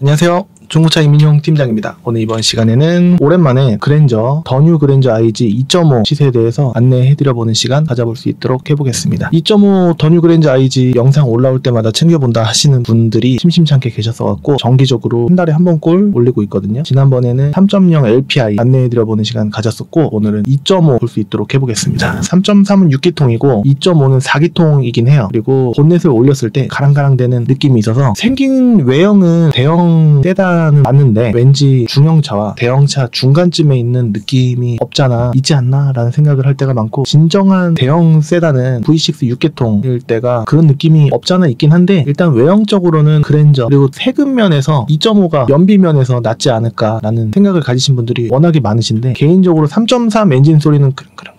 안녕하세요. 중고차 이민용 팀장입니다. 오늘 이번 시간에는 오랜만에 그랜저, 더 뉴 그랜저 IG 2.5 시세에 대해서 안내해드려보는 시간 가져볼 수 있도록 해보겠습니다. 2.5 더 뉴 그랜저 IG 영상 올라올 때마다 챙겨본다 하시는 분들이 심심찮게 계셨어갖고 정기적으로 한 달에 한 번꼴 올리고 있거든요. 지난번에는 3.0 LPI 안내해드려보는 시간 가졌었고, 오늘은 2.5 볼 수 있도록 해보겠습니다. 3.3은 6기통이고 2.5는 4기통이긴 해요. 그리고 본넷을 올렸을 때 가랑가랑대는 느낌이 있어서, 생긴 외형은 대형 세단 맞는데 왠지 중형차와 대형차 중간쯤에 있는 느낌이 없잖아, 있지 않나 라는 생각을 할 때가 많고, 진정한 대형 세단은 V6 6계통일 때가 그런 느낌이 없잖아 있긴 한데, 일단 외형적으로는 그랜저, 그리고 세금면에서 2.5가 연비면에서 낫지 않을까 라는 생각을 가지신 분들이 워낙에 많으신데, 개인적으로 3.3 엔진 소리는 그릉그릉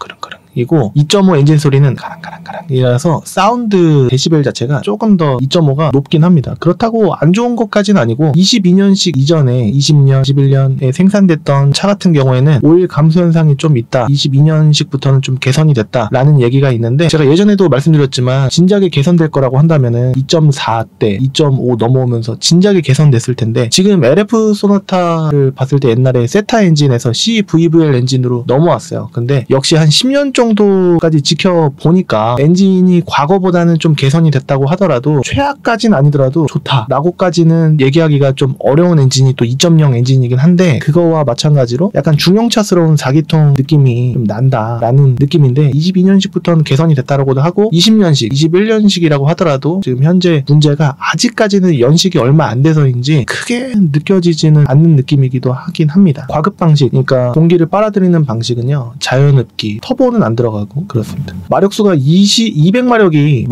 이고 2.5 엔진 소리는 가랑가랑 이라서 사운드 데시벨 자체가 조금 더 2.5가 높긴 합니다. 그렇다고 안 좋은 것까지는 아니고, 22년식 이전에 20년, 21년에 생산됐던 차 같은 경우에는 오일 감소 현상이 좀 있다, 22년식부터는 좀 개선이 됐다 라는 얘기가 있는데, 제가 예전에도 말씀드렸지만 진작에 개선될 거라고 한다면은 2.4대 2.5 넘어오면서 진작에 개선됐을 텐데, 지금 LF 소나타를 봤을 때 옛날에 세타 엔진에서 CVVL 엔진으로 넘어왔어요. 근데 역시 한 10년 정도까지 지켜보니까 엔진이 과거보다는 좀 개선이 됐다고 하더라도 최악까지는 아니더라도 좋다 라고까지는 얘기하기가 좀 어려운 엔진이 또 2.0 엔진이긴 한데, 그거와 마찬가지로 약간 중형차스러운 4기통 느낌이 좀 난다 라는 느낌인데, 22년식부터는 개선이 됐다고도 하고 20년식, 21년식이라고 하더라도 지금 현재 문제가 아직까지는 연식이 얼마 안 돼서인지 크게 느껴지지는 않는 느낌이기도 하긴 합니다. 과급 방식, 그러니까 공기를 빨아들이는 방식은요, 자연흡기, 터보는 안 들어가고 그렇습니다. 마력수가 200마력이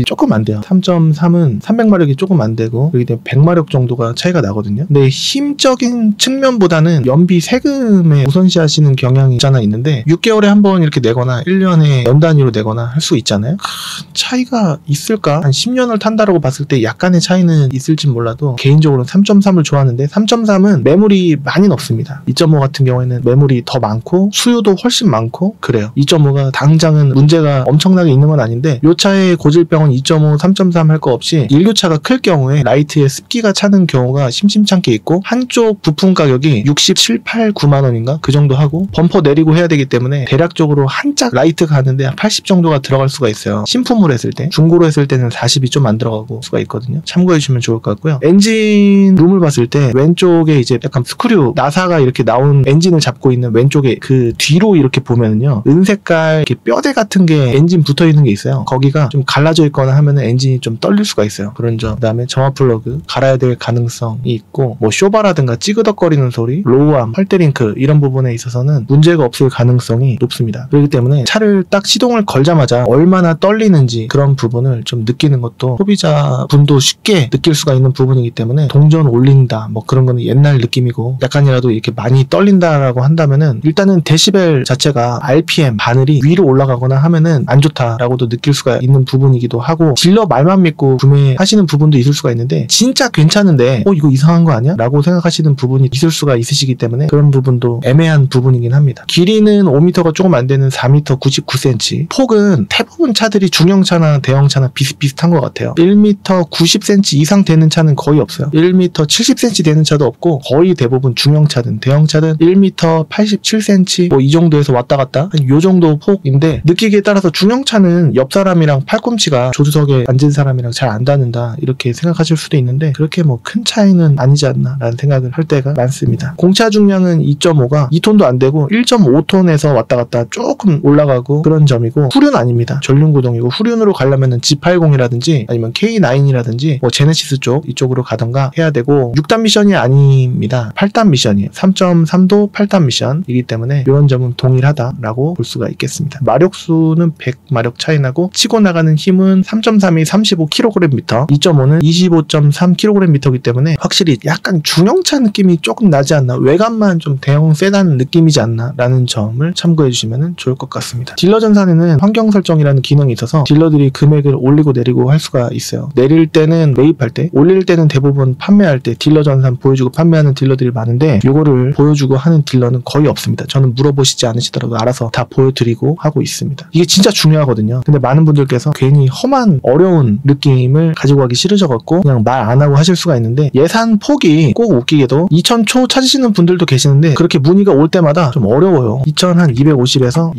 조금 안 돼요. 3.3은 300마력이 조금 안 되고, 그렇기 때문에 100마력 정도가 차이가 나거든요. 근데 힘적인 측면보다는 연비 세금에 우선시하시는 경향이 있잖아 있는데, 6개월에 한 번 이렇게 내거나 1년에 연 단위로 내거나 할 수 있잖아요. 큰 차이가 있을까? 한 10년을 탄다라고 봤을 때 약간의 차이는 있을지 몰라도 개인적으로는 3.3을 좋아하는데, 3.3은 매물이 많이 없습니다. 2.5 같은 경우에는 매물이 더 많고 수요도 훨씬 많고 그래요. 2.5가 당장은 문제가 엄청나게 있는 건 아닌데, 요 차의 고질병은 2.5, 3.3 할 거 없이 일교차가 클 경우에 라이트에 습기가 차는 경우가 심심찮게 있고, 한쪽 부품 가격이 67, 8, 9만 원인가 그 정도 하고, 범퍼 내리고 해야 되기 때문에 대략적으로 한 짝 라이트 가는데 80 정도가 들어갈 수가 있어요. 신품으로 했을 때. 중고로 했을 때는 40이 좀 안 들어가고 수가 있거든요. 참고해 주시면 좋을 것 같고요. 엔진 룸을 봤을 때 왼쪽에 이제 약간 스크류, 나사가 이렇게 나온 엔진을 잡고 있는 왼쪽에 그 뒤로 이렇게 보면은요, 은색깔 이렇게 뼈대 같은 게 엔진 붙어 있는 게 있어요. 거기가 좀 갈라져 있거나 하면은 엔진이 좀 떨릴 수가 있어요. 그런 점. 그다음에 점화 플러그 갈아야 될 가능성이 있고, 뭐 쇼바라든가 찌그덕거리는 소리, 로우암, 헐대링크 이런 부분에 있어서는 문제가 없을 가능성이 높습니다. 그렇기 때문에 차를 딱 시동을 걸자마자 얼마나 떨리는지 그런 부분을 좀 느끼는 것도 소비자분도 쉽게 느낄 수가 있는 부분이기 때문에, 동전 올린다 뭐 그런 거는 옛날 느낌이고, 약간이라도 이렇게 많이 떨린다라고 한다면은 일단은 데시벨 자체가 RPM 바늘이 위로 올라가거나 하면은 안 좋다라고도 느낄 수가 있는 부분이기도 하고, 딜러 말만 믿고 구매하시는 부분도 있을 수가 있는데, 진짜 괜찮은데 이거 이상한 거 아니야? 라고 생각하시는 부분이 있을 수가 있으시기 때문에 그런 부분도 애매한 부분이긴 합니다. 길이는 5m가 조금 안 되는 4m 99cm, 폭은 대부분 차들이 중형차나 대형차나 비슷비슷한 것 같아요. 1m 90cm 이상 되는 차는 거의 없어요. 1m 70cm 되는 차도 없고, 거의 대부분 중형차든 대형차든 1m 87cm 뭐 이 정도에서 왔다 갔다 한 요 정도 폭인데, 느끼기에 따라서 중형차는 옆 사람이랑 팔꿈치가 조수석에 앉은 사람이랑 잘 안 닿는다 이렇게 생각하실 수도 있는데, 그렇게 뭐 큰 차이는 아니지 않나 라는 생각을 할 때가 많습니다. 공차 중량은 2.5가 2톤도 안 되고 1.5톤에서 왔다 갔다 조금 올라가고 그런 점이고, 후륜 아닙니다. 전륜구동이고, 후륜으로 가려면은 G80이라든지 아니면 K9이라든지 뭐 제네시스 쪽 이쪽으로 가던가 해야 되고, 6단 미션이 아닙니다. 8단 미션이에요. 3.3도 8단 미션이기 때문에 이런 점은 동일하다라고 볼 수가 있겠습니다. 마력수는 100마력 차이 나고, 치고 나가는 힘은 3.3이 35kgm, 2.5는 25.3kgm이기 때문에 확실히 약간 중형차 느낌이 조금 나지 않나, 외관만 좀 대형 세단 느낌이지 않나 라는 점을 참고해 주시면 좋을 것 같습니다. 딜러 전산에는 환경 설정이라는 기능이 있어서 딜러들이 금액을 올리고 내리고 할 수가 있어요. 내릴 때는 매입할 때, 올릴 때는 대부분 판매할 때 딜러 전산 보여주고 판매하는 딜러들이 많은데, 요거를 보여주고 하는 딜러는 거의 없습니다. 저는 물어보시지 않으시더라도 알아서 알아서 다 보여드리고 하고 있습니다. 이게 진짜 중요하거든요. 근데 많은 분들께서 괜히 험한 어려운 느낌을 가지고 가기 싫으셔갖고 그냥 말 안 하고 하실 수가 있는데, 예산 폭이 꼭 웃기게도 2000초 찾으시는 분들도 계시는데 그렇게 문의가 올 때마다 좀 어려워요. 2250에서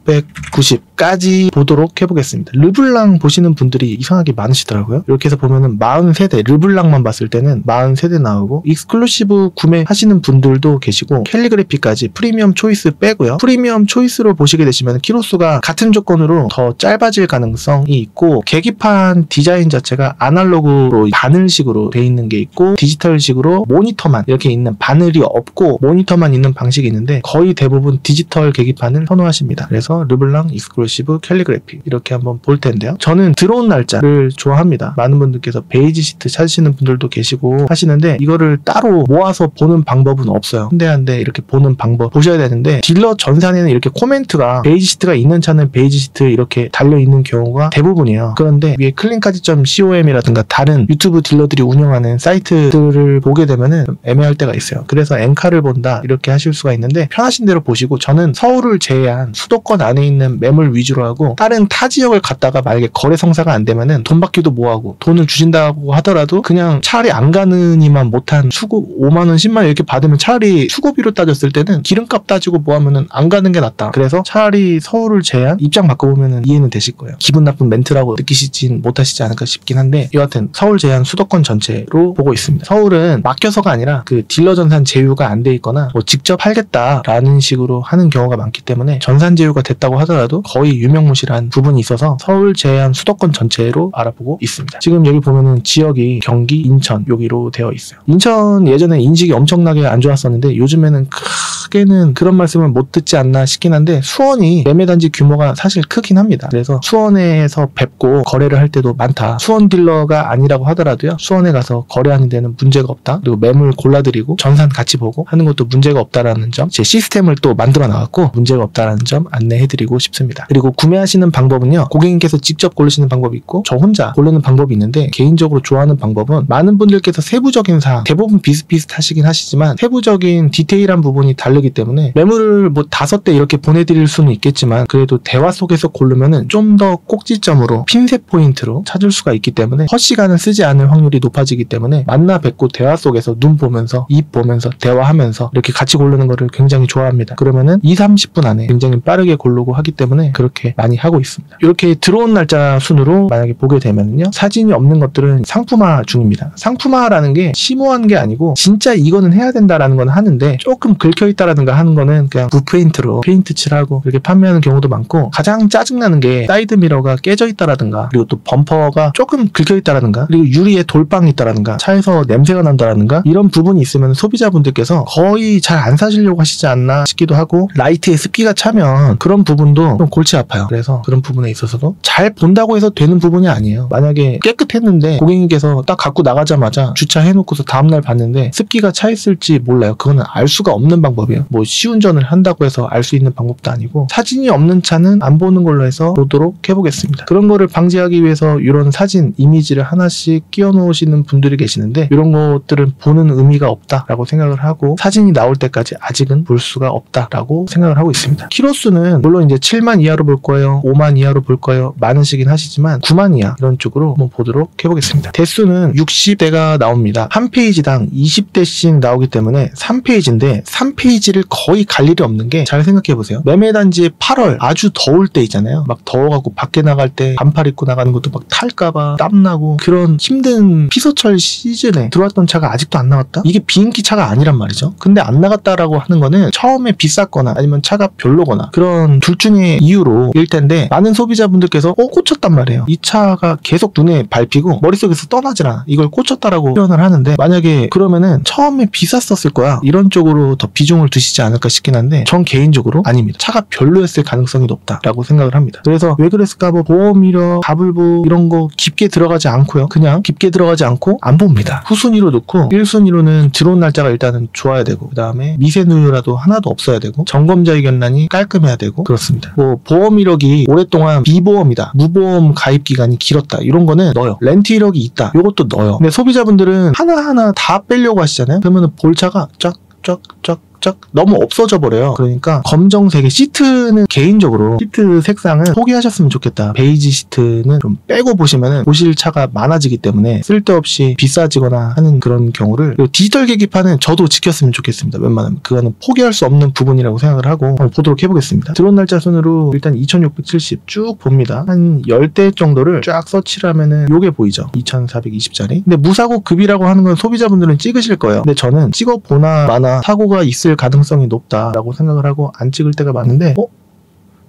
2690까지 보도록 해보겠습니다. 르블랑 보시는 분들이 이상하게 많으시더라고요. 이렇게 해서 보면은 43대, 르블랑만 봤을 때는 43대 나오고, 익스클루시브 구매하시는 분들도 계시고, 캘리그래피까지 프리미엄 초이스 빼고요. 프리미엄 초이스로 보시게 되시면 키로수가 같은 조건으로 더 짧아질 가능성이 있고, 계기판 디자인 자체가 아날로그로 바늘식으로 돼 있는 게 있고, 디지털식으로 모니터만 이렇게 있는, 바늘이 없고 모니터만 있는 방식이 있는데 거의 대부분 디지털 계기판을 선호하십니다. 그래서 르블랑, 익스클루시브, 캘리그래피 이렇게 한번 볼 텐데요. 저는 들어온 날짜를 좋아합니다. 많은 분들께서 베이지 시트 찾으시는 분들도 계시고 하시는데 이거를 따로 모아서 보는 방법은 없어요. 한 대 한 대 이렇게 보는 방법 보셔야 되는데, 딜러 전산에는 이렇게 코멘트가 베이지 시트가 있는 차는 베이지 시트 이렇게 달려있는 경우가 대부분이에요. 그런데 위에 클린카드.com이라든가 다른 유튜브 딜러들이 운영하는 사이트들을 보게 되면은 좀 애매할 때가 있어요. 그래서 엔카를 본다 이렇게 하실 수가 있는데, 편하신 대로 보시고, 저는 서울을 제외한 수도권 안에 있는 매물 위주로 하고, 다른 타 지역을 갔다가 만약에 거래 성사가 안 되면은 돈 받기도 뭐하고 돈을 주신다고 하더라도 그냥 차라리 안 가느니만 못한 수고 5만원 10만원 이렇게 받으면 차라리 수고비로 따졌을 때는 기름값 따지고 뭐하면은 안 가는 게 낫다. 그래서 차라리 서울을 제한 입장 바꿔보면은 이해는 되실 거예요. 기분 나쁜 멘트라고 느끼시진 못하시지 않을까 싶긴 한데, 여하튼 서울 제한 수도권 전체로 보고 있습니다. 서울은 맡겨서가 아니라 그 딜러 전산 제휴가 안 돼 있거나 뭐 직접 팔겠다라는 식으로 하는 경우가 많기 때문에 전산 제휴가 됐다고 하더라도 거의 유명무실한 부분이 있어서 서울 제한 수도권 전체로 알아보고 있습니다. 지금 여기 보면은 지역이 경기, 인천 여기로 되어 있어요. 인천 예전에 인식이 엄청나게 안 좋았었는데 요즘에는 크게는 그런 말씀을 못 듣지 않나 싶긴 한데, 수원이 매매단지 규모가 사실 크긴 합니다. 그래서 수원에서 뵙고 거래를 할 때도 많다. 수원 딜러가 아니라고 하더라도요, 수원에 가서 거래하는 데는 문제가 없다. 그리고 매물 골라드리고 전산 같이 보고 하는 것도 문제가 없다라는 점, 제 시스템을 또 만들어 나왔고 문제가 없다라는 점 안내해드리고 싶습니다. 그리고 구매하시는 방법은요, 고객님께서 직접 고르시는 방법이 있고 저 혼자 고르는 방법이 있는데, 개인적으로 좋아하는 방법은, 많은 분들께서 세부적인 사항 대부분 비슷비슷하시긴 하시지만 세부적인 디테일한 부분이 다르기 때문에 매물을 뭐 5대 이렇게 보내드릴 수는 있겠지만, 그래도 대화 속에서 고르면은 좀 더 꼭지점으로 핀셋 포인트로 찾을 수가 있기 때문에 헛시간을 쓰지 않을 확률이 높아지기 때문에, 만나 뵙고 대화 속에서 눈 보면서 입 보면서 대화하면서 이렇게 같이 고르는 거를 굉장히 좋아합니다. 그러면은 2-30분 안에 굉장히 빠르게 고르고 하기 때문에 그렇게 많이 하고 있습니다. 이렇게 들어온 날짜 순으로 만약에 보게 되면요, 사진이 없는 것들은 상품화 중입니다. 상품화라는 게 심오한 게 아니고 진짜 이거는 해야 된다라는 건 하는데, 조금 긁혀있다라든가 하는 거는 그냥 무페인트로 페인트 칠하고 이렇게 판매하는 경우도 많고, 가장 짜증나는 게 사이드 미러가 깨져 있다라든가, 그리고 또 범퍼가 조금 긁혀있다라든가, 그리고 유리에 돌빵이 있다라든가, 차에서 냄새가 난다라든가, 이런 부분이 있으면 소비자분들께서 거의 잘 안 사시려고 하시지 않나 싶기도 하고, 라이트에 습기가 차면 그런 부분도 좀 골치 아파요. 그래서 그런 부분에 있어서도 잘 본다고 해서 되는 부분이 아니에요. 만약에 깨끗했는데 고객님께서 딱 갖고 나가자마자 주차해놓고서 다음날 봤는데 습기가 차 있을지 몰라요. 그거는 알 수가 없는 방법이에요. 뭐 시운전을 한다고 해서 알 수 있는 방법도 아니고, 사진이 없는 차는 안 보는 걸로 해서 보도록 해보겠습니다. 그런 거를 방지하기 위해서 이런 사진, 이미지를 하나씩 끼워 놓으시는 분들이 계시는데, 이런 것들은 보는 의미가 없다라고 생각을 하고, 사진이 나올 때까지 아직은 볼 수가 없다라고 생각을 하고 있습니다. 키로수는 물론 이제 7만 이하로 볼 거예요, 5만 이하로 볼 거예요, 많으시긴 하시지만 9만 이하 이런 쪽으로 한번 보도록 해보겠습니다. 대수는 60대가 나옵니다. 한 페이지당 20대씩 나오기 때문에 3페이지인데 3페이지를 거의 갈 일이 없는 게, 잘 생각해보세요. 매매단지에 8월 아주 더울 때 있잖아요. 막 더워갖고 밖에 나갈 때 반팔 입고 나가는 것도 막 탈까봐 땀나고, 그런 힘든 피서철 시즌에 들어왔던 차가 아직도 안 나왔다? 이게 비인기 차가 아니란 말이죠. 근데 안 나갔다라고 하는 거는 처음에 비쌌거나 아니면 차가 별로거나 그런 둘 중에 이유로 일 텐데, 많은 소비자분들께서 꽂혔단 말이에요. 이 차가 계속 눈에 밟히고 머릿속에서 떠나질 않아. 이걸 꽂혔다라고 표현을 하는데, 만약에 그러면은 처음에 비쌌었을 거야, 이런 쪽으로 더 비중을 두시지 않을까 싶긴 한데, 전 개인적으로 아닙니다. 차가 별로였을 가능성이 높다라고 생각을 합니다. 그래서 왜 그랬을까, 뭐 보험이력, 가불부 이런 거 깊게 들어가지 않고요, 그냥 깊게 들어가지 않고 안 봅니다. 후순위로 놓고, 1순위로는 들어온 날짜가 일단은 좋아야 되고, 그 다음에 미세누유라도 하나도 없어야 되고, 점검자의 견란이 깔끔해야 되고, 그렇습니다. 뭐 보험 이력이 오랫동안 비보험이다, 무보험 가입 기간이 길었다, 이런 거는 넣어요. 렌트 이력이 있다, 이것도 넣어요. 근데 소비자분들은 하나하나 다 빼려고 하시잖아요. 그러면 볼차가 쫙쫙쫙 쫙쫙쫙 너무 없어져 버려요. 그러니까 검정색의 시트는 개인적으로 시트 색상은 포기하셨으면 좋겠다. 베이지 시트는 좀 빼고 보시면은 보실 차가 많아지기 때문에 쓸데없이 비싸지거나 하는 그런 경우를. 그리고 디지털 계기판은 저도 지켰으면 좋겠습니다. 웬만하면 그거는 포기할 수 없는 부분이라고 생각을 하고 한번 보도록 해보겠습니다. 들어온 날짜 순으로 일단 2670 쭉 봅니다. 한 10대 정도를 쫙 서치를 하면은 요게 보이죠? 2420짜리. 근데 무사고 급이라고 하는 건 소비자분들은 찍으실 거예요. 근데 저는 찍어보나 마나 사고가 있을 가능성이 높다라고 생각을 하고 안 찍을 때가 많은데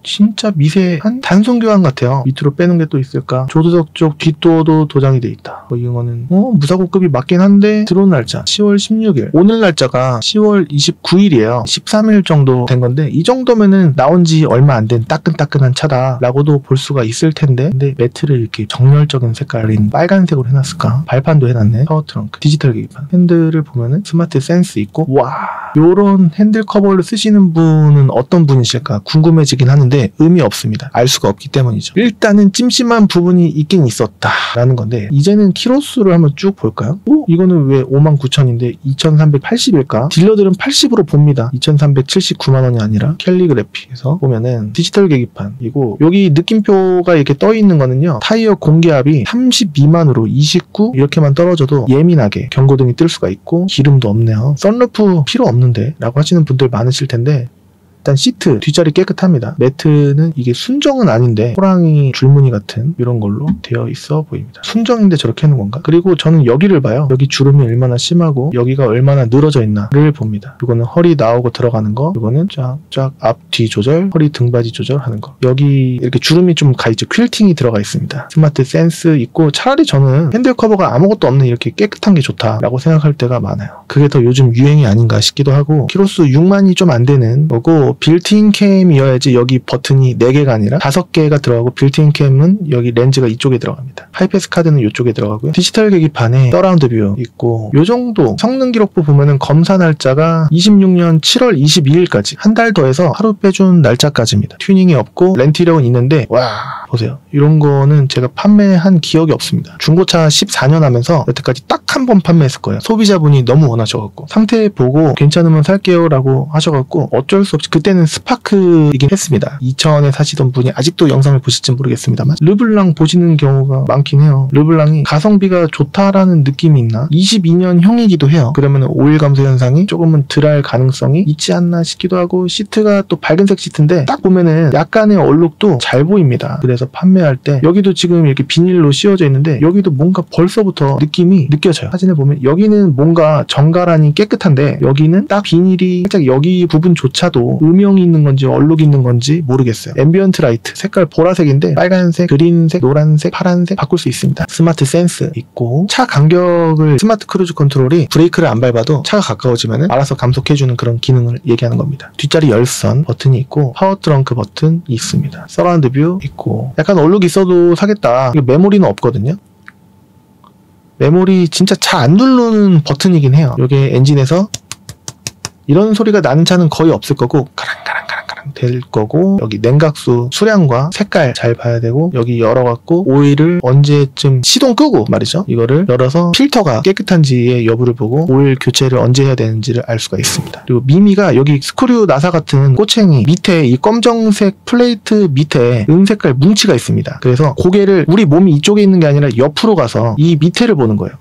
진짜 미세한 단순 교환 같아요. 밑으로 빼는 게 또 있을까? 조수석 쪽 뒷도어도 도장이 돼 있다. 이거는 무사고급이 맞긴 한데 들어온 날짜 10월 16일. 오늘 날짜가 10월 29일이에요. 13일 정도 된 건데 이 정도면은 나온 지 얼마 안 된 따끈따끈한 차다라고도 볼 수가 있을 텐데, 근데 매트를 이렇게 정열적인 색깔인 빨간색으로 해놨을까? 발판도 해놨네. 파워 트렁크, 디지털 계기판. 핸들을 보면은 스마트 센스 있고, 와, 요런 핸들 커버를 쓰시는 분은 어떤 분이실까 궁금해지긴 하는데 의미 없습니다. 알 수가 없기 때문이죠. 일단은 찜찜한 부분이 있긴 있었다라는 건데, 이제는 키로수를 한번 쭉 볼까요? 이거는 왜 59,000인데 2,380일까? 딜러들은 80으로 봅니다. 2,379만원이 아니라. 캘리그래피에서 보면은 디지털 계기판이고, 여기 느낌표가 이렇게 떠 있는 거는요, 타이어 공기압이 32만으로 29 이렇게만 떨어져도 예민하게 경고등이 뜰 수가 있고, 기름도 없네요. 썬루프 필요 없는데 라고 하시는 분들 많으실 텐데, 일단 시트 뒷자리 깨끗합니다. 매트는 이게 순정은 아닌데 호랑이 줄무늬 같은 이런 걸로 되어 있어 보입니다. 순정인데 저렇게 하는 건가? 그리고 저는 여기를 봐요. 여기 주름이 얼마나 심하고 여기가 얼마나 늘어져 있나를 봅니다. 이거는 허리 나오고 들어가는 거, 이거는 쫙쫙 앞 뒤 조절, 허리 등받이 조절하는 거. 여기 이렇게 주름이 좀 가있죠. 퀼팅이 들어가 있습니다. 스마트 센스 있고, 차라리 저는 핸들 커버가 아무것도 없는 이렇게 깨끗한 게 좋다라고 생각할 때가 많아요. 그게 더 요즘 유행이 아닌가 싶기도 하고, 키로수 6만이 좀 안 되는 거고, 빌트인 캠이어야지 여기 버튼이 4개가 아니라 5개가 들어가고, 빌트인 캠은 여기 렌즈가 이쪽에 들어갑니다. 하이패스 카드는 이쪽에 들어가고요. 디지털 계기판에 서라운드 뷰 있고, 요 정도. 성능 기록부 보면은 검사 날짜가 26년 7월 22일까지 한 달 더해서 하루 빼준 날짜까지입니다. 튜닝이 없고 렌트 이력은 있는데, 와 보세요. 이런 거는 제가 판매한 기억이 없습니다. 중고차 14년 하면서 여태까지 딱 한 번 판매했을 거예요. 소비자분이 너무 원하셔갖고 상태 보고 괜찮으면 살게요 라고 하셔갖고 어쩔 수 없이, 그때는 스파크이긴 했습니다. 2000에 사시던 분이 아직도 영상을 보실지 모르겠습니다만 르블랑 보시는 경우가 많긴 해요. 르블랑이 가성비가 좋다라는 느낌이 있나? 22년형이기도 해요. 그러면 오일 감소 현상이 조금은 덜할 가능성이 있지 않나 싶기도 하고, 시트가 또 밝은색 시트인데 딱 보면은 약간의 얼룩도 잘 보입니다. 그래서 판매할 때 여기도 지금 이렇게 비닐로 씌워져 있는데 여기도 뭔가 벌써부터 느낌이 느껴져요. 사진을 보면 여기는 뭔가 정갈하니 깨끗한데 여기는 딱 비닐이 살짝 여기 부분조차도 음영이 있는 건지 얼룩이 있는 건지 모르겠어요. 앰비언트 라이트 색깔 보라색인데 빨간색, 그린색, 노란색, 파란색 바꿀 수 있습니다. 스마트 센스 있고, 차 간격을 스마트 크루즈 컨트롤이 브레이크를 안 밟아도 차가 가까워지면 알아서 감속해주는 그런 기능을 얘기하는 겁니다. 뒷자리 열선 버튼이 있고, 파워 트렁크 버튼 있습니다. 서라운드 뷰 있고, 약간 얼룩이 있어도 사겠다. 이게 메모리는 없거든요. 메모리 진짜 잘 안 누르는 버튼이긴 해요. 이게 엔진에서 이런 소리가 나는 차는 거의 없을 거고, 가랑가랑가랑가랑 될 거고, 여기 냉각수 수량과 색깔 잘 봐야 되고, 여기 열어갖고 오일을 언제쯤 시동 끄고 말이죠, 이거를 열어서 필터가 깨끗한지의 여부를 보고 오일 교체를 언제 해야 되는지를 알 수가 있습니다. 그리고 미미가 여기 스크류 나사 같은 꼬챙이 밑에 이 검정색 플레이트 밑에 은색깔 뭉치가 있습니다. 그래서 고개를, 우리 몸이 이쪽에 있는 게 아니라 옆으로 가서 이 밑에를 보는 거예요.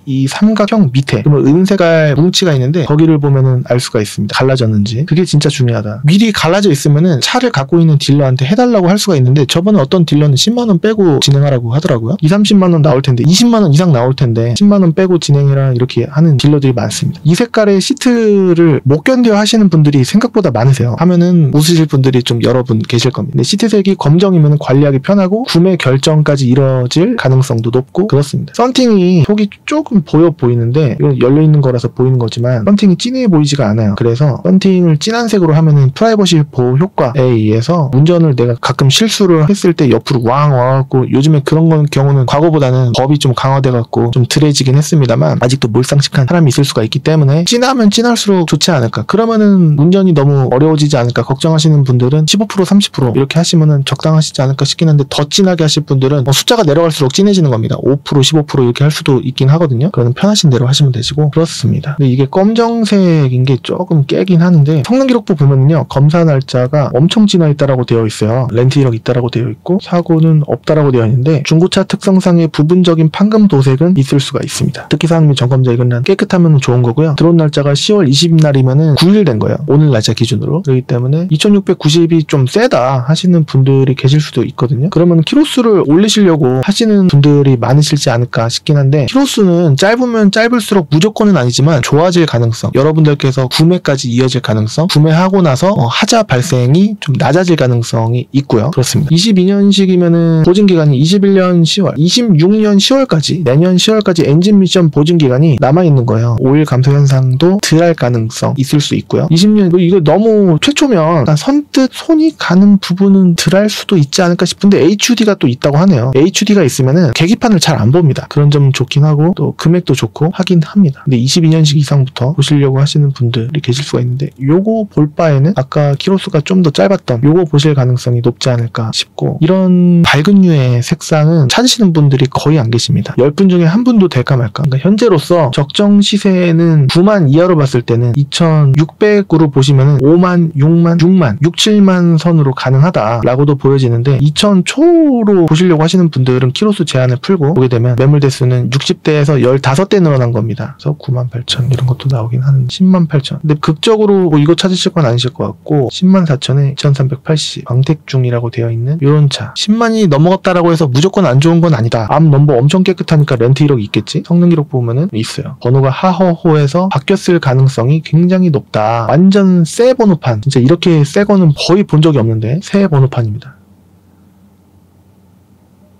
이 삼각형 밑에 그러면 은색깔 뭉치가 있는데 거기를 보면은 알 수가 있습니다. 갈라졌는지. 그게 진짜 중요하다. 미리 갈라져 있으면은 차를 갖고 있는 딜러한테 해달라고 할 수가 있는데, 저번에 어떤 딜러는 10만원 빼고 진행하라고 하더라고요. 20-30만원 나올 텐데 20만원 이상 나올 텐데 10만원 빼고 진행해라 이렇게 하는 딜러들이 많습니다. 이 색깔의 시트를 못 견뎌 하시는 분들이 생각보다 많으세요. 하면은 웃으실 분들이 좀 여러 분 계실 겁니다. 근데 시트색이 검정이면 관리하기 편하고 구매 결정까지 이뤄질 가능성도 높고 그렇습니다. 썬팅이 속이 조금 보여 보이는데, 이건 열려있는 거라서 보이는 거지만 썬팅이 진해 보이지가 않아요. 그래서 썬팅을 진한 색으로 하면은 프라이버시 보호 효과에 의해서 운전을 내가 가끔 실수를 했을 때 옆으로 왕 와갖고, 요즘에 그런 경우는 과거보다는 법이 좀 강화돼갖고 좀 덜해지긴 했습니다만 아직도 몰상식한 사람이 있을 수가 있기 때문에 진하면 진할수록 좋지 않을까, 그러면은 운전이 너무 어려워지지 않을까 걱정하시는 분들은 15% 30% 이렇게 하시면은 적당하시지 않을까 싶긴 한데, 더 진하게 하실 분들은 숫자가 내려갈수록 진해지는 겁니다. 5% 15% 이렇게 할 수도 있긴 하거든요. 있거든요. 그거는 편하신 대로 하시면 되시고 그렇습니다. 근데 이게 검정색인 게 조금 깨긴 하는데 성능 기록부 보면요, 검사 날짜가 엄청 지나 있다라고 되어 있어요. 렌트 이력 있다라고 되어 있고 사고는 없다라고 되어 있는데 중고차 특성상의 부분적인 판금 도색은 있을 수가 있습니다. 특기사항 및 점검자 이건 깨끗하면 좋은 거고요. 들어온 날짜가 10월 20일 날이면은 9일 된 거예요. 오늘 날짜 기준으로. 그렇기 때문에 2690이 좀 세다 하시는 분들이 계실 수도 있거든요. 그러면 키로수를 올리시려고 하시는 분들이 많으실지 않을까 싶긴 한데, 키로수는 짧으면 짧을수록 무조건은 아니지만 좋아질 가능성, 여러분들께서 구매까지 이어질 가능성, 구매하고 나서 하자 발생이 좀 낮아질 가능성이 있고요. 그렇습니다. 22년식이면은 보증기간이 21년 10월, 26년 10월까지, 내년 10월까지 엔진 미션 보증기간이 남아있는 거예요. 오일 감소 현상도 덜 할 가능성 있을 수 있고요. 20년, 이거 너무 최초면 선뜻 손이 가는 부분은 덜 할 수도 있지 않을까 싶은데 HUD가 또 있다고 하네요. HUD가 있으면은 계기판을 잘 안 봅니다. 그런 점 좋긴 하고 또 금액도 좋고 하긴 합니다. 근데 22년식 이상부터 보시려고 하시는 분들이 계실 수가 있는데, 요거 볼 바에는 아까 키로수가 좀 더 짧았던 요거 보실 가능성이 높지 않을까 싶고, 이런 밝은 류의 색상은 찾으시는 분들이 거의 안 계십니다. 10분 중에 한 분도 될까 말까. 그러니까 현재로서 적정 시세는 9만 이하로 봤을 때는 2600으로 보시면은 5만, 6만, 6, 7만 선으로 가능하다라고도 보여지는데, 2000 초로 보시려고 하시는 분들은 키로수 제한을 풀고 보게 되면 매물 대수는 60대에서 15대 늘어난 겁니다. 그래서 98,000 이런 것도 나오긴 하는데 108,000. 근데 극적으로 뭐 이거 찾으실 건 아니실 것 같고, 104,000에 2380 광택중이라고 되어 있는 이런 차. 10만이 넘어갔다라고 해서 무조건 안 좋은 건 아니다. 앞 넘버 엄청 깨끗하니까 렌트 이력이 있겠지? 성능 기록 보면은 있어요. 번호가 하허호에서 바뀌었을 가능성이 굉장히 높다. 완전 새 번호판. 진짜 이렇게 새 거는 거의 본 적이 없는데 새 번호판입니다.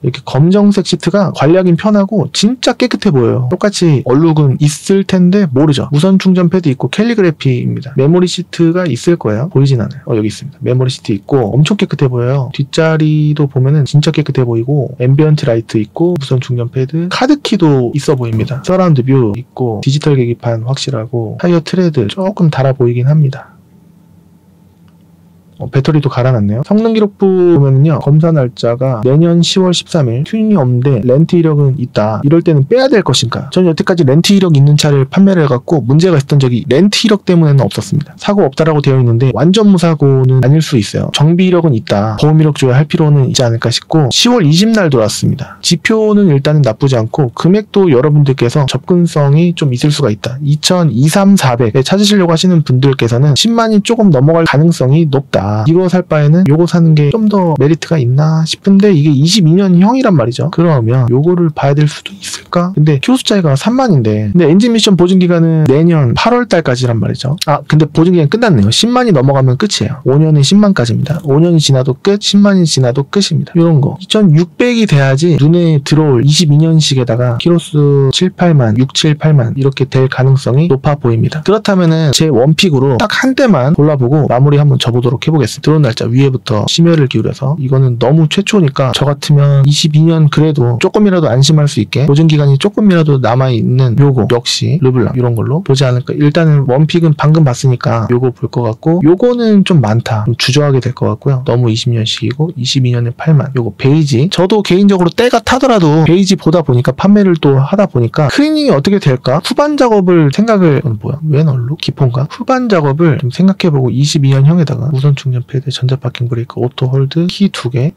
이렇게 검정색 시트가 관리하긴 편하고 진짜 깨끗해 보여요. 똑같이 얼룩은 있을 텐데 모르죠. 무선 충전 패드 있고 캘리그래피입니다. 메모리 시트가 있을 거예요. 보이진 않아요. 여기 있습니다. 메모리 시트 있고 엄청 깨끗해 보여요. 뒷자리도 보면은 진짜 깨끗해 보이고, 앰비언트 라이트 있고 무선 충전 패드, 카드키도 있어 보입니다. 서라운드 뷰 있고 디지털 계기판 확실하고, 타이어 트레드 조금 달아 보이긴 합니다. 배터리도 갈아놨네요. 성능 기록부 보면은요, 검사 날짜가 내년 10월 13일, 튜닝이 없는데 렌트 이력은 있다. 이럴 때는 빼야 될 것인가? 저는 여태까지 렌트 이력 있는 차를 판매를 해갖고 문제가 있었던 적이 렌트 이력 때문에는 없었습니다. 사고 없다라고 되어 있는데 완전 무사고는 아닐 수 있어요. 정비 이력은 있다. 보험 이력 줘야 할 필요는 있지 않을까 싶고, 10월 20날 돌아왔습니다. 지표는 일단은 나쁘지 않고 금액도 여러분들께서 접근성이 좀 있을 수가 있다. 22,300에 찾으시려고 하시는 분들께서는 10만이 조금 넘어갈 가능성이 높다. 이거 살 바에는 요거 사는 게 좀 더 메리트가 있나 싶은데, 이게 22년형이란 말이죠. 그러면 요거를 봐야 될 수도 있을까? 근데 키로수 차이가 3만인데, 근데 엔진 미션 보증기간은 내년 8월 달까지란 말이죠. 근데 보증기간 끝났네요. 10만이 넘어가면 끝이에요. 5년에 10만까지입니다. 5년이 지나도 끝, 10만이 지나도 끝입니다. 이런 거 2600이 돼야지 눈에 들어올 22년식에다가 키로수 7, 8만, 6, 7, 8만 이렇게 될 가능성이 높아 보입니다. 그렇다면은 제 원픽으로 딱 한 대만 골라보고 마무리 한번 접어보도록 해보겠습니다. 들어온 날짜 위에부터 심혈을 기울여서, 이거는 너무 최초니까 저 같으면 22년 그래도 조금이라도 안심할 수 있게 보증기간이 조금이라도 남아있는 요거 역시 르블랑 이런 걸로 보지 않을까. 일단은 원픽은 방금 봤으니까 요거 볼 것 같고, 요거는 좀 많다. 좀 주저하게 될 것 같고요. 너무 20년식이고 22년에 8만. 요거 베이지, 저도 개인적으로 때가 타더라도 베이지 보다 보니까, 판매를 또 하다 보니까 클리닝이 어떻게 될까? 후반 작업을 생각을, 웬 얼룩? 기폰가? 후반 작업을 좀 생각해보고 22년형에다가 무선 충전 패드, 전자 파킹 브레이크, 오토 홀드, 키 2개,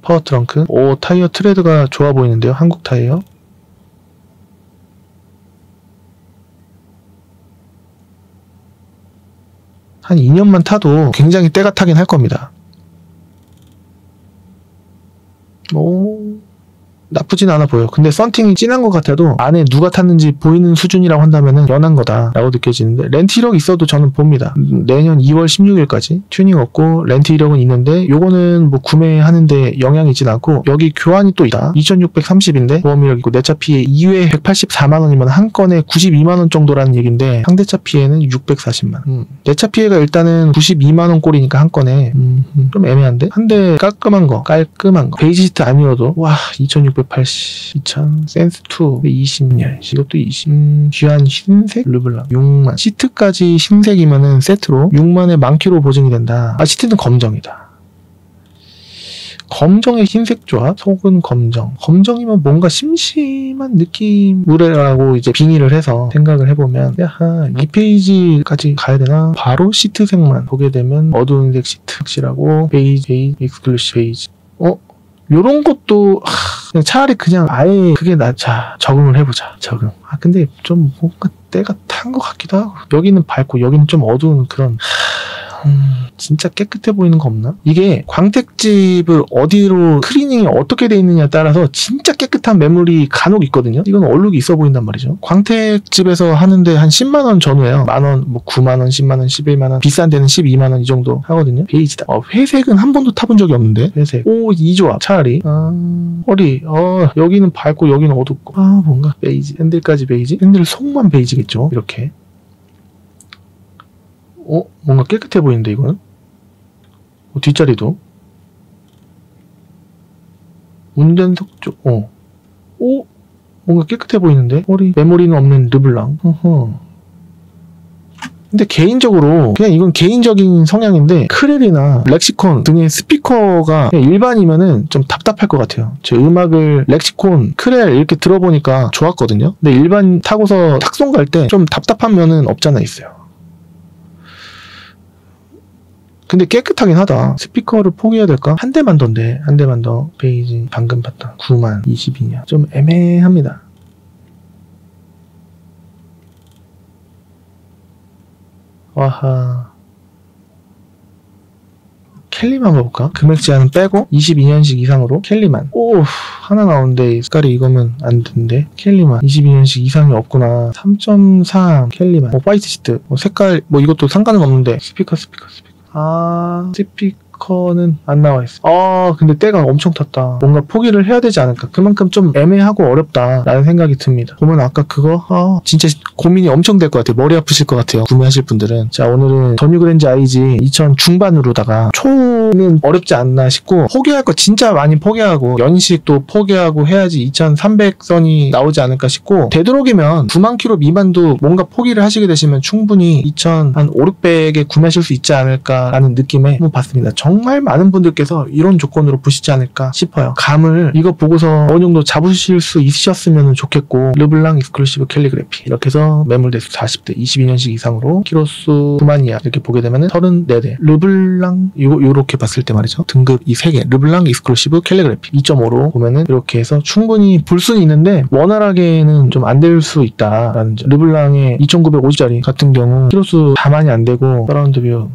파워 트렁크. 타이어 트레드가 좋아 보이는데요. 한국 타이어. 한 2년만 타도 굉장히 때가 타긴 할 겁니다. 나쁘진 않아 보여. 근데 썬팅이 진한 것 같아도 안에 누가 탔는지 보이는 수준이라고 한다면은 연한 거다 라고 느껴지는데, 렌트 이력 있어도 저는 봅니다. 내년 2월 16일까지 튜닝 없고 렌트 이력은 있는데, 요거는 뭐 구매하는데 영향이 있진 않고, 여기 교환이 또 있다. 2630인데 보험 이력 있고 내차 피해 2회 184만원이면 한 건에 92만원 정도라는 얘기인데, 상대차 피해는 640만. 내차 피해가 일단은 92만원 꼴이니까 한 건에 좀 애매한데, 한 대 깔끔한 거. 베이지 시트 아니어도 와 2680, 2000, 센스2 20년, 이것도 20, 귀한 흰색 르블랑 6만. 시트까지 흰색이면은 세트로 6만에 만키로 보증이 된다. 시트는 검정이다. 검정의 흰색 조합, 속은 검정. 검정이면 뭔가 심심한 느낌이라고 이제 빙의를 해서 생각을 해보면 야하 2페이지까지 가야 되나? 바로 시트색만 보게 되면 어두운 색 시트 확실하고 베이지, 익스클루시브 베이지. 요런 것도 그냥 차라리 그냥 아예 그게 자 적응을 해보자. 적응. 근데 좀 뭔가 때가 탄 것 같기도 하고 여기는 밝고 여기는 좀 어두운 그런 진짜 깨끗해 보이는 거 없나? 이게 광택집을 어디로 클리닝이 어떻게 돼 있느냐에 따라서 진짜 깨끗한 매물이 간혹 있거든요. 이건 얼룩이 있어 보인단 말이죠. 광택집에서 하는데 한 10만원 전후예요. 만원, 뭐 9만원, 10만원, 11만원, 비싼 데는 12만원 이 정도 하거든요. 베이지다. 회색은 한 번도 타본 적이 없는데 회색. 이 조합 차라리. 허리. 여기는 밝고 여기는 어둡고. 뭔가 베이지. 핸들까지 베이지. 핸들 속만 베이지겠죠. 이렇게. 뭔가 깨끗해 보이는데 이거는? 뒷자리도 운전석 쪽 뭔가 깨끗해 보이는데? 허리 메모리는 없는 르블랑. 근데 개인적으로 그냥 이건 개인적인 성향인데 크렐이나 렉시콘 등의 스피커가 그냥 일반이면은 좀 답답할 것 같아요. 제 음악을 렉시콘, 크렐 이렇게 들어보니까 좋았거든요. 근데 일반 타고서 탁송 갈 때 좀 답답한 면은 없잖아 있어요. 근데 깨끗하긴 하다. 스피커를 포기해야 될까? 한 대만 더인데 한 대만 더. 베이지 방금 봤던 9만 22냐 좀 애매합니다. 와하. 켈리만 봐볼까? 금액 제한은 빼고 22년식 이상으로 켈리만. 하나 나오는데 색깔이 이거면 안 되는데 켈리만 22년식 이상이 없구나. 3.3 켈리만. 화이트 시트 색깔 이것도 상관은 없는데 스피커는 안 나와 있어. 근데 때가 엄청 탔다. 뭔가 포기를 해야 되지 않을까. 그만큼 좀 애매하고 어렵다라는 생각이 듭니다. 보면 아까 그거 진짜 고민이 엄청 될 것 같아요. 머리 아프실 것 같아요. 구매하실 분들은. 자, 오늘은 더 뉴 그랜저 IG 2000 중반으로다가 초는 어렵지 않나 싶고 포기할 거 진짜 많이 포기하고 연식도 포기하고 해야지 2300선이 나오지 않을까 싶고 되도록이면 9만 킬로 미만도 뭔가 포기를 하시게 되시면 충분히 2500-600에 구매하실 수 있지 않을까라는 느낌에 한번 봤습니다. 정말 많은 분들께서 이런 조건으로 보시지 않을까 싶어요. 감을 이거 보고서 어느 정도 잡으실 수 있으셨으면 좋겠고 르블랑 익스클루시브 캘리그래피 이렇게 해서 매물 대수 40대 22년식 이상으로 키로수 9만 이하 이렇게 보게 되면 34대 르블랑 요렇게 봤을 때 말이죠. 등급 이 3개 르블랑 익스클루시브 캘리그래피 2.5로 보면은 이렇게 해서 충분히 볼 수는 있는데 원활하게는 좀 안 될 수 있다라는 점. 르블랑의 2950짜리 같은 경우 키로수 다만이 안 되고 서라운드 뷰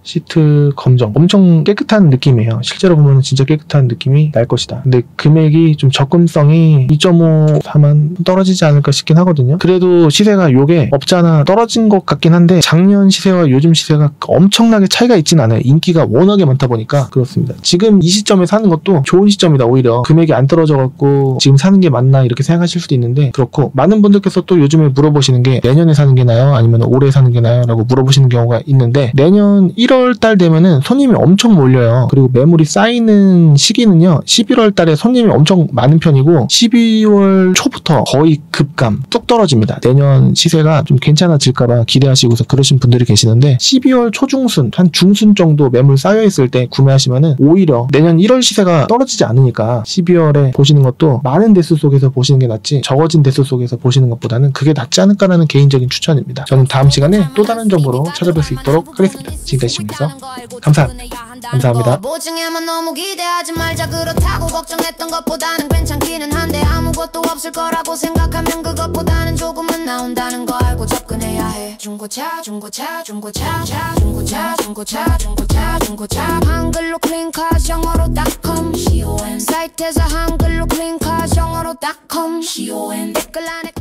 시트 검정 엄청 깨끗한 느낌이에요. 실제로 보면 진짜 깨끗한 느낌이 날 것이다. 근데 금액이 좀 접근성이 2.5, 4만 떨어지지 않을까 싶긴 하거든요. 그래도 시세가 요게 없잖아 떨어진 것 같긴 한데 작년 시세와 요즘 시세가 엄청나게 차이가 있진 않아요. 인기가 워낙에 많다 보니까 그렇습니다. 지금 이 시점에 사는 것도 좋은 시점이다. 오히려 금액이 안 떨어져갖고 지금 사는 게 맞나 이렇게 생각하실 수도 있는데 그렇고 많은 분들께서 또 요즘에 물어보시는 게 내년에 사는 게 나요? 아니면 올해 사는 게 나요? 라고 물어보시는 경우가 있는데 내년 1월 달 되면은 손님이 엄청 몰려요. 그리고 매물이 쌓이는 시기는요 11월 달에 손님이 엄청 많은 편이고 12월 초부터 거의 급감 뚝 떨어집니다. 내년 시세가 좀 괜찮아질까봐 기대하시고서 그러신 분들이 계시는데 12월 초중순 한 중순 정도 매물 쌓여있을 때 구매하시면은 오히려 내년 1월 시세가 떨어지지 않으니까 12월에 보시는 것도 많은 대수 속에서 보시는 게 낫지 적어진 대수 속에서 보시는 것보다는 그게 낫지 않을까라는 개인적인 추천입니다. 저는 다음 시간에 또 다른 정보로 찾아뵐 수 있도록 하겠습니다. 지금까지 시청해주셔서 감사합니다. 보증에만 너무 기대하지 말자. 그렇다고 걱정했던 것보다는 괜찮기는 한데 아무것도 없을 거라고 생각하면 그것보다는 조금은 나온다는 거 알고 접근해야 해. 중고차 한글로 클린카즈 영어로 .com 사이트에서 한글로 클린카즈 영어로 .com 댓글 안에